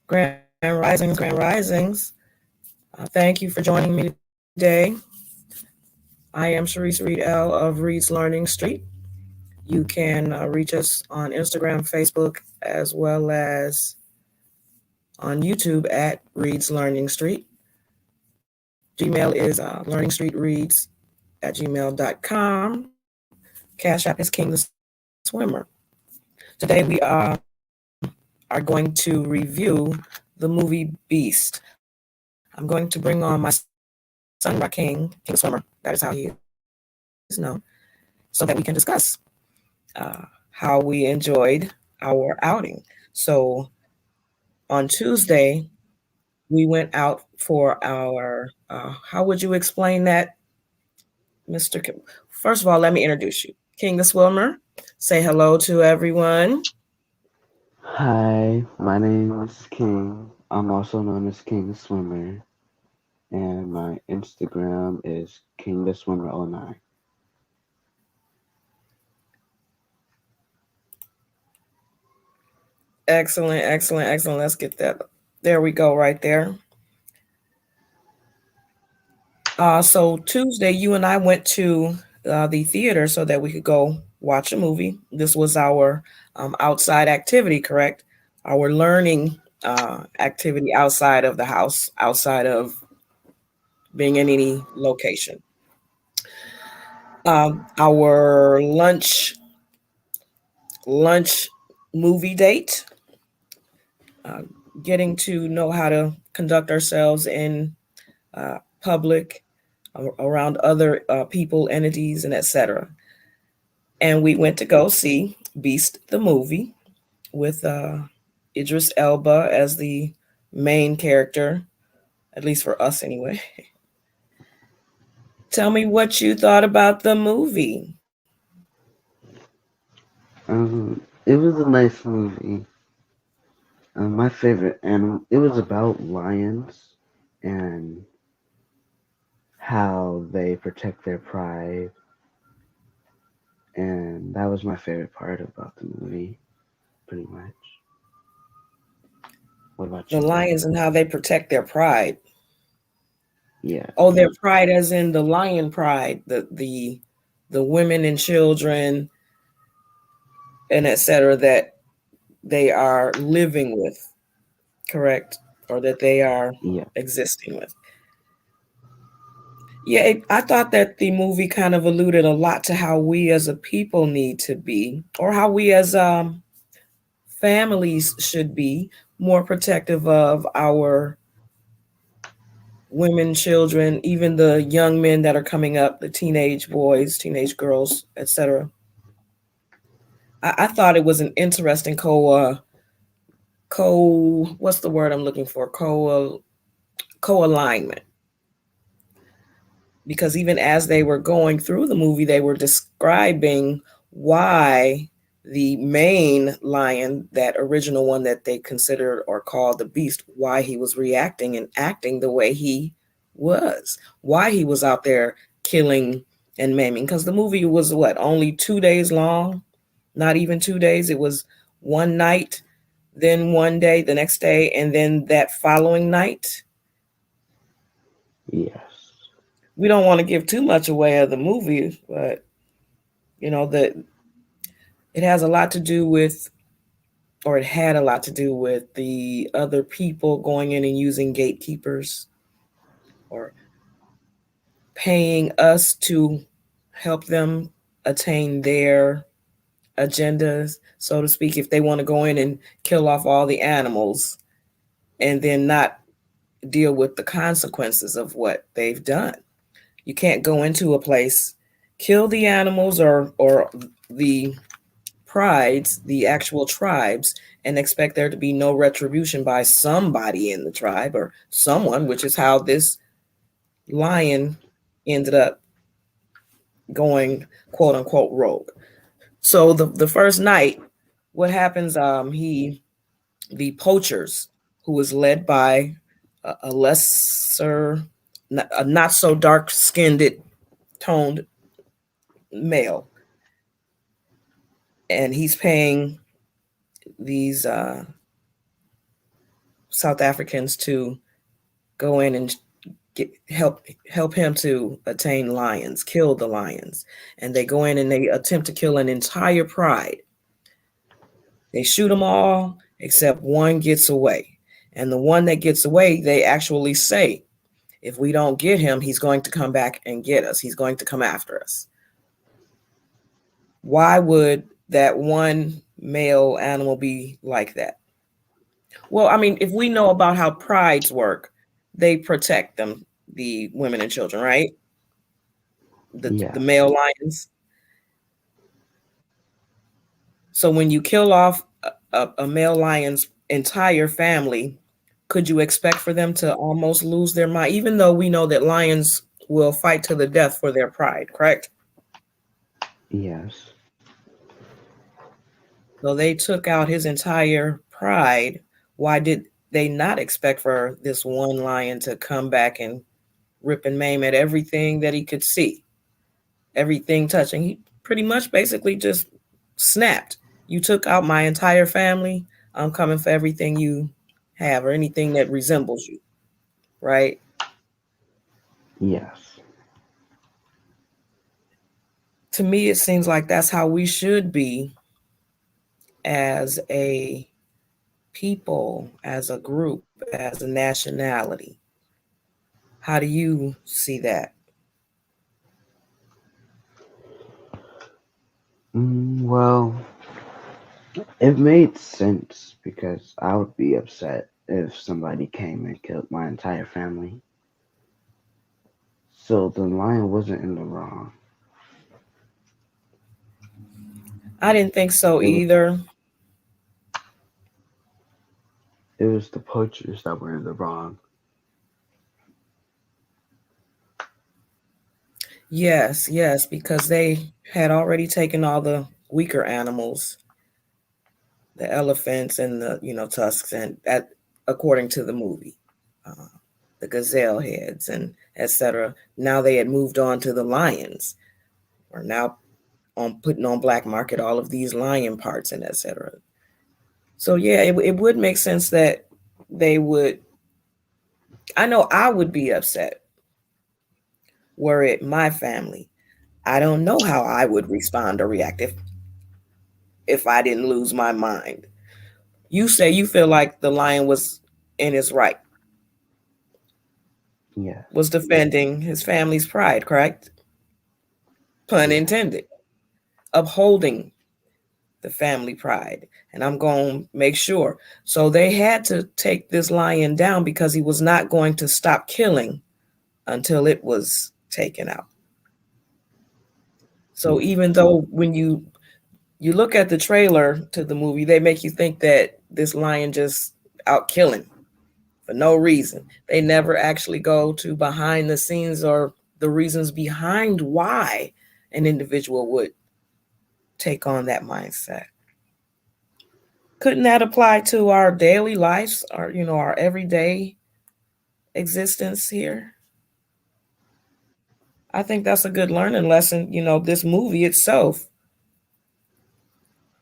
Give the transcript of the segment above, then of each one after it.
Grand Risings, Grand Risings. Thank you for joining me today. I am Sharice Reed L. of Reed's Learning Street. You can reach us on Instagram, Facebook, as well as on YouTube at Reed's Learning Street. Gmail is learningstreetreads@gmail.com. Cash App is King the Swimmer. Today we are going to review the movie Beast. I'm going to bring on my son Raking, King the Swimmer. That is how he is known, so that we can discuss how we enjoyed our outing. So on Tuesday, we went out for our, how would you explain that, Mr. Kim? First of all, let me introduce you. King the Swimmer, say hello to everyone. Hi, my name is King. I'm also known as King the Swimmer, and my Instagram is King the Swimmer 09. Excellent, excellent, excellent. Let's get that. There we go, right there. So Tuesday, you and I went to the theater so that we could go watch a movie. This was our outside activity, correct? Our learning activity outside of the house, outside of being in any location. Our lunch movie date, uh, getting to know how to conduct ourselves in public around other people, entities, and etc. And we went to go see Beast the movie with Idris Elba as the main character, at least for us anyway. Tell me what you thought about the movie. It was a nice movie. My favorite animal. It was about lions and how they protect their pride, and that was my favorite part about the movie, pretty much. What about The you? lions and how they protect their pride. Yes. Oh, their pride as in the lion pride, the women and children and etc. that they are living with, correct? Or that they are Yeah. existing with. Yeah, I thought that the movie kind of alluded a lot to how we as a people need to be, or how we as families should be more protective of our women, children, even the young men that are coming up, the teenage boys, teenage girls, etc. I thought it was an interesting what's the word I'm looking for, co-alignment, because even as they were going through the movie, they were describing why the main lion, that original one that they considered or called the beast, why he was reacting and acting the way he was, why he was out there killing and maiming. Because the movie was what, only 2 days long? Not even 2 days. It was one night, then one day, the next day, and then that following night. Yes. We don't want to give too much away of the movie, but that it has a lot to do with, or it had a lot to do with the other people going in and using gatekeepers or paying us to help them attain their agendas, so to speak, if they want to go in and kill off all the animals and then not deal with the consequences of what they've done. You can't go into a place, kill the animals or the prides, the actual tribes, and expect there to be no retribution by somebody in the tribe or someone, which is how this lion ended up going quote unquote rogue. So the first night, what happens? The poachers, who was led by a lesser, a not so dark skinned toned male, and he's paying these South Africans to go in and get help him to attain lions, kill the lions, and they go in and they attempt to kill an entire pride. They shoot them all except one gets away, and the one that gets away, they actually say, if we don't get him, he's going to come back and get us. He's going to come after us. Why would that one male animal be like that? Well, I mean, if we know about how prides work, they protect them, the women and children, right? The Yes. male lions. So when you kill off a male lion's entire family, could you expect for them to almost lose their mind? Even though we know that lions will fight to the death for their pride, correct? Yes. So they took out his entire pride. Why did they not expect for this one lion to come back and rip and maim at everything that he could see, everything touching? He pretty much basically just snapped. You took out my entire family. I'm coming for everything you have or anything that resembles you, right? Yes. To me, it seems like that's how we should be as a people, as a group, as a nationality. How do you see that? Well, it made sense because I would be upset if somebody came and killed my entire family. So the lion wasn't in the wrong. I didn't think so It was either. it was the poachers that were in the wrong. Yes, yes, because they had already taken all the weaker animals, the elephants and the tusks, and that according to the movie, uh, the gazelle heads and etc. Now they had moved on to the lions, or now on putting on black market all of these lion parts and etc. So yeah, it would make sense that they would. I know I would be upset were it my family. I don't know how I would respond or react if I didn't lose my mind. You say you feel like the lion was in his right, Yes. was defending his family's pride, correct? Pun Yes. intended. Upholding the family pride. And I'm going to make sure. So they had to take this lion down because he was not going to stop killing until it was taken out. So Yes. even though when you look at the trailer to the movie, they make you think that this lion just out killing for no reason. They never actually go to behind the scenes or the reasons behind why an individual would take on that mindset. Couldn't that apply to our daily lives, our everyday existence here? I think that's a good learning lesson, this movie itself.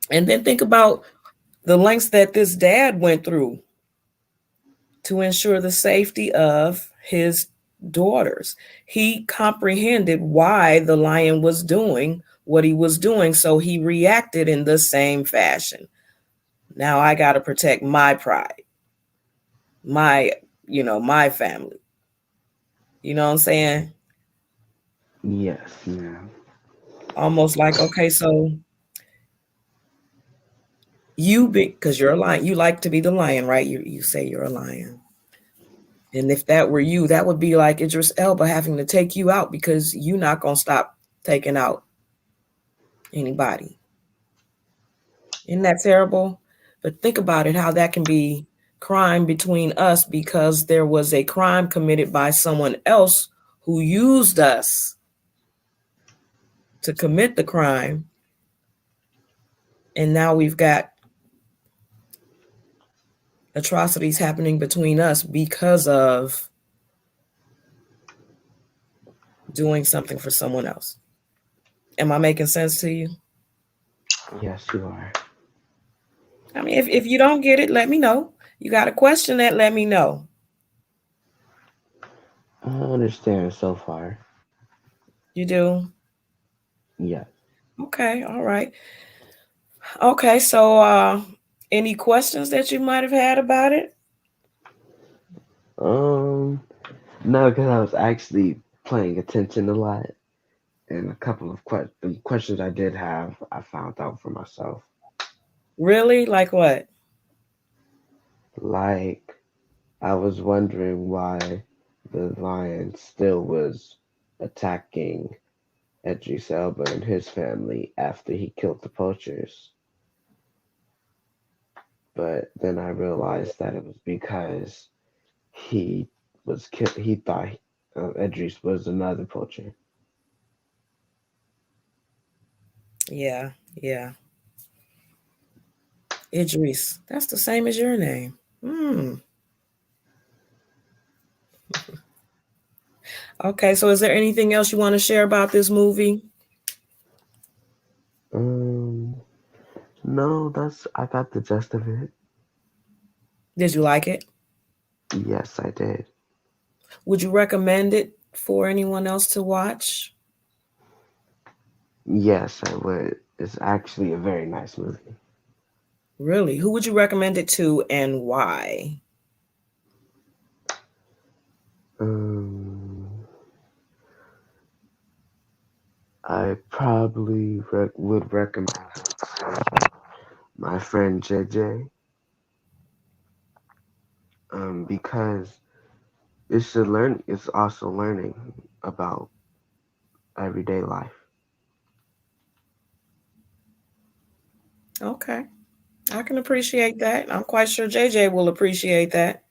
And then think about the lengths that this dad went through to ensure the safety of his daughters. He comprehended why the lion was doing what he was doing, so he reacted in the same fashion. Now I got to protect my pride, my, my family. You know what I'm saying? Yes. Yeah. Almost like, okay, so you be, because you're a lion, you like to be the lion, right? You say you're a lion. And if that were you, that would be like Idris Elba having to take you out because you're not going to stop taking out anybody. Isn't that terrible? But think about it, how that can be crime between us because there was a crime committed by someone else who used us to commit the crime. And now we've got atrocities happening between us because of doing something for someone else. Am I making sense to you? Yes, you are. I mean, if you don't get it, let me know. You got a question that let me know. I understand so far. You do? Yes. Okay, all right. Okay, so any questions that you might have had about it? Um, no, because I was actually paying attention a lot, and a couple of the questions I did have, I found out for myself. Really? Like what? Like, I was wondering why the lion still was attacking Idris Elba and his family after he killed the poachers. But then I realized that it was because he he thought Idris was another poacher. Yeah, yeah. Idris. That's the same as your name. Hmm. Okay, so is there anything else you want to share about this movie? Um, no, I got the gist of it. Did you like it? Yes, I did. Would you recommend it for anyone else to watch? Yes, I would. It's actually a very nice movie. Really? Who would you recommend it to and why? Um, I probably would recommend it to my friend JJ, because it's also learning about everyday life. Okay, I can appreciate that. I'm quite sure JJ will appreciate that.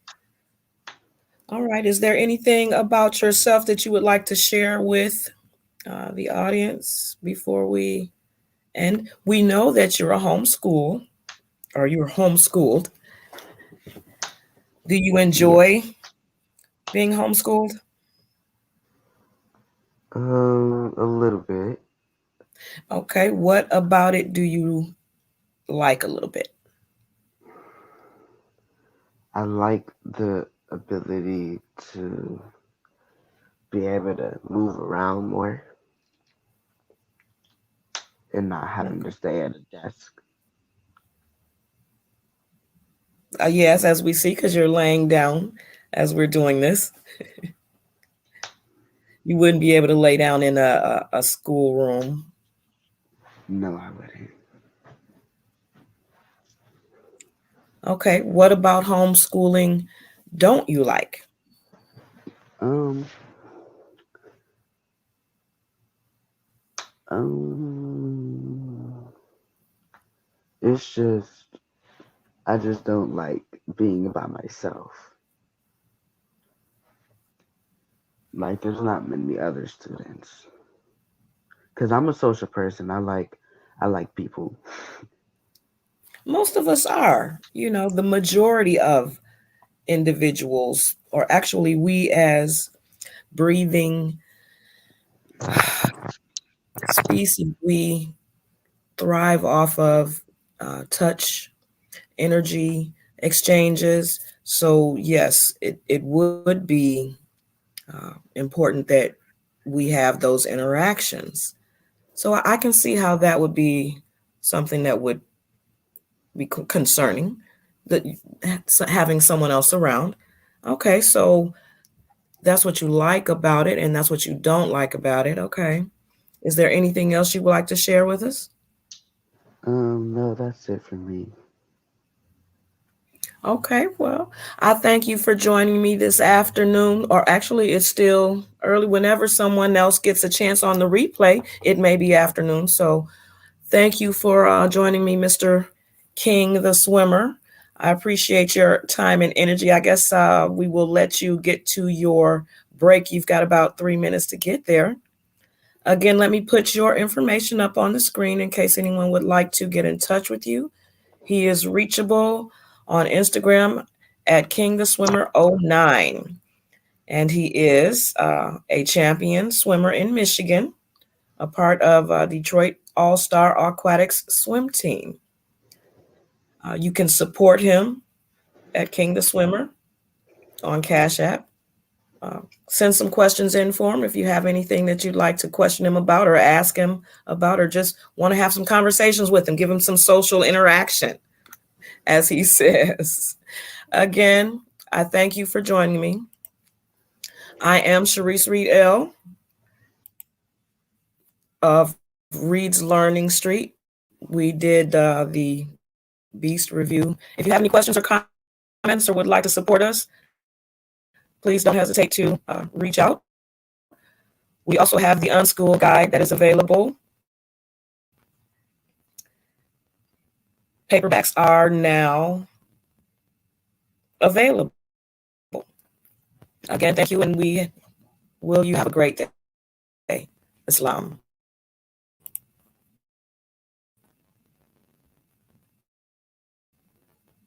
All right, is there anything about yourself that you would like to share with the audience before we end? We know that you're a homeschool or you're homeschooled. Do you Yes. enjoy being homeschooled? A little bit. Okay, what about it do you like a little bit? I like the ability to be able to move around more and not having Okay. to stay at a desk. Yes, as we see, because you're laying down as we're doing this, you wouldn't be able to lay down in a schoolroom. No, I wouldn't. Okay, what about homeschooling don't you like? Um, um, it's just I just don't like being by myself. Like there's not many other students. Cause I'm a social person. I like people. Most of us are, the majority of individuals, or actually, we as breathing species, we thrive off of touch, energy exchanges. So, yes, it would be important that we have those interactions. So, I can see how that would be something that would be concerning, that having someone else around. Okay, so that's what you like about it, and that's what you don't like about it. Okay. Is there anything else you would like to share with us? No, that's it for me. Okay, well, I thank you for joining me this afternoon, or actually, it's still early. Whenever someone else gets a chance on the replay, it may be afternoon. So, thank you for joining me, Mr. King, the swimmer. I appreciate your time and energy. I guess we will let you get to your break. You've got about 3 minutes to get there. Again, let me put your information up on the screen in case anyone would like to get in touch with you. He is reachable on Instagram at King the Swimmer 09. And he is a champion swimmer in Michigan, a part of Detroit All Star Aquatics swim team. You can support him at King the Swimmer on Cash App. Send some questions in for him if you have anything that you'd like to question him about or ask him about, or just want to have some conversations with him. Give him some social interaction, as he says. Again, I thank you for joining me. I am Sharice Reed L. of Reed's Learning Street. We did the Beast review. If you have any questions or comments or would like to support us, please don't hesitate to reach out. We also have the Unschool Guide that is available. Paperbacks are now available. Again, thank you, and you have a great day. Islam.